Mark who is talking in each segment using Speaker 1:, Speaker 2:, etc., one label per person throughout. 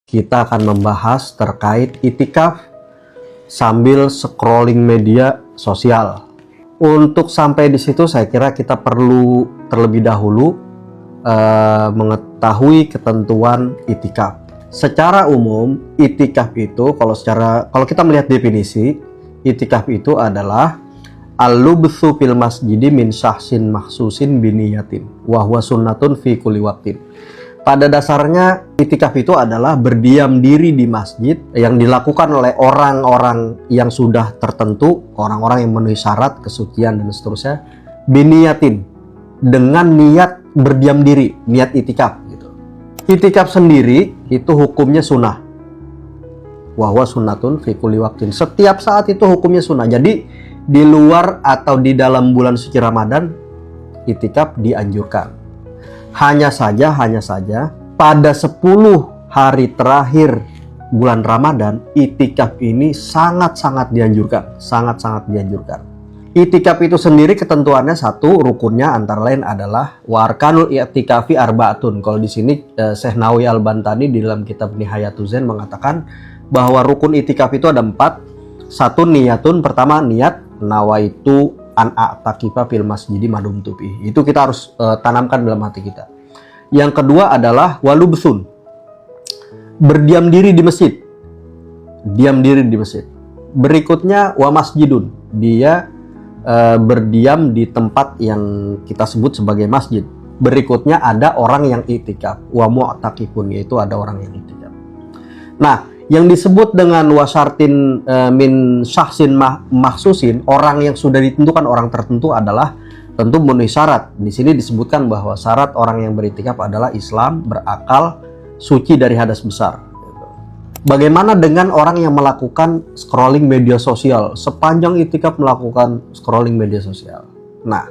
Speaker 1: Kita akan membahas terkait itikaf sambil scrolling media sosial. Untuk sampai di situ saya kira kita perlu terlebih dahulu mengetahui ketentuan itikaf. Secara umum, itikaf itu kalau kita melihat definisi, itikaf itu adalah al-lubthu fil masjidi min syahsin mahsusin biniyatin wa huwa sunnatun fi kulli waqtin. Pada dasarnya itikaf itu adalah berdiam diri di masjid yang dilakukan oleh orang-orang yang sudah tertentu, orang-orang yang memenuhi syarat kesucian dan seterusnya, biniyatin, dengan niat berdiam diri, niat itikaf gitu. Itikaf sendiri itu hukumnya sunnah. Wa huwa sunnatun fi kulli waqtin. Setiap saat itu hukumnya sunnah. Jadi di luar atau di dalam bulan suci Ramadan itikaf dianjurkan. Hanya saja pada 10 hari terakhir bulan Ramadan itikaf ini sangat-sangat dianjurkan, sangat-sangat dianjurkan. Itikaf itu sendiri ketentuannya satu, rukunnya antara lain adalah wa arkanul i'tikafi arba'atun. Kalau di sini Syekh Nawawi Al-Bantani di dalam kitab Nihayatuz Zain mengatakan bahwa rukun itikaf itu ada 4. Satu, niyatun, pertama niat nawaitu an a'takifa fil masjidi madumtu fihi. Itu kita harus tanamkan dalam hati kita. Yang kedua adalah walubsun, berdiam diri di masjid. Diam diri di masjid. Berikutnya wa masjidun, dia berdiam di tempat yang kita sebut sebagai masjid. Berikutnya ada orang yang itikaf, wa mu'takifun, yaitu ada orang yang itikaf. Nah, yang disebut dengan wasyartin min syahsin mahsusin, orang yang sudah ditentukan, orang tertentu adalah tentu memenuhi syarat. Di sini disebutkan bahwa syarat orang yang beritikaf adalah Islam, berakal, suci dari hadas besar. Bagaimana dengan orang yang melakukan scrolling media sosial? Sepanjang itikaf melakukan scrolling media sosial. Nah,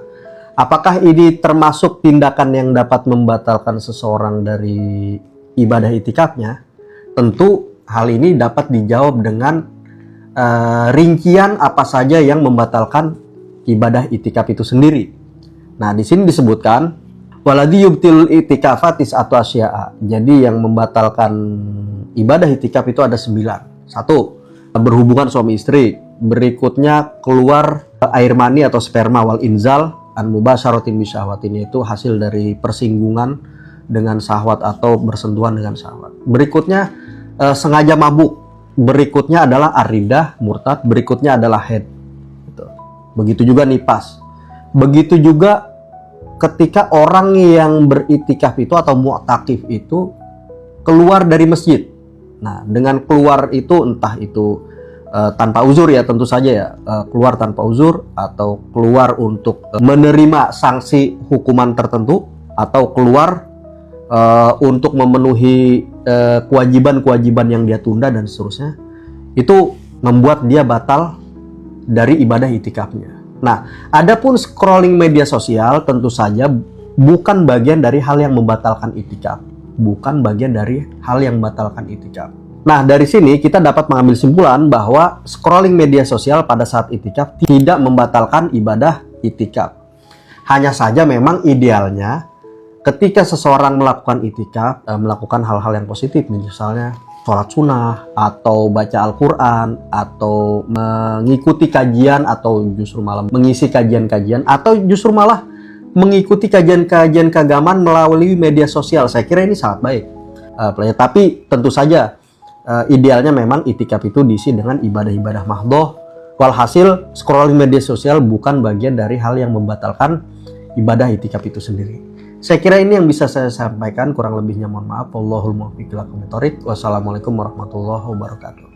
Speaker 1: apakah ini termasuk tindakan yang dapat membatalkan seseorang dari ibadah itikafnya? Tentu hal ini dapat dijawab dengan rincian apa saja yang membatalkan ibadah itikaf itu sendiri. Nah, di sini disebutkan waladhi yubtil itikafatis atau asya'a. Jadi yang membatalkan ibadah itikaf itu ada 9. 1, berhubungan suami istri. Berikutnya keluar air mani atau sperma wal inzal an mubasyaratin bisyahwatin, yaitu hasil dari persinggungan dengan syahwat atau bersentuhan dengan syahwat. Berikutnya sengaja mabuk. Berikutnya adalah aridah, murtad. Berikutnya adalah haid. Begitu juga nifas. Begitu juga ketika orang yang beritikaf itu atau mu'takif itu keluar dari masjid. Nah, dengan keluar itu entah itu tanpa uzur ya, tentu saja ya, keluar tanpa uzur atau keluar untuk menerima sanksi hukuman tertentu, atau keluar untuk memenuhi kewajiban-kewajiban yang dia tunda dan seterusnya, itu membuat dia batal dari ibadah itikafnya. Nah, adapun scrolling media sosial tentu saja bukan bagian dari hal yang membatalkan itikaf. Bukan bagian dari hal yang membatalkan itikaf. Nah, dari sini kita dapat mengambil simpulan bahwa scrolling media sosial pada saat itikaf tidak membatalkan ibadah itikaf. Hanya saja memang idealnya ketika seseorang melakukan itikaf, melakukan hal-hal yang positif, misalnya sholat sunnah, atau baca Al-Quran, atau mengikuti kajian, atau justru malah mengisi kajian-kajian, atau justru malah mengikuti kajian-kajian keagamaan melalui media sosial. Saya kira ini sangat baik. Tapi tentu saja idealnya memang itikaf itu diisi dengan ibadah-ibadah mahdhoh. Walhasil scrolling media sosial bukan bagian dari hal yang membatalkan ibadah itikaf itu sendiri. Saya kira ini yang bisa saya sampaikan, kurang lebihnya mohon maaf. Wallahul muwaffiq ila aqwamit thoriq. Wassalamualaikum warahmatullahi wabarakatuh.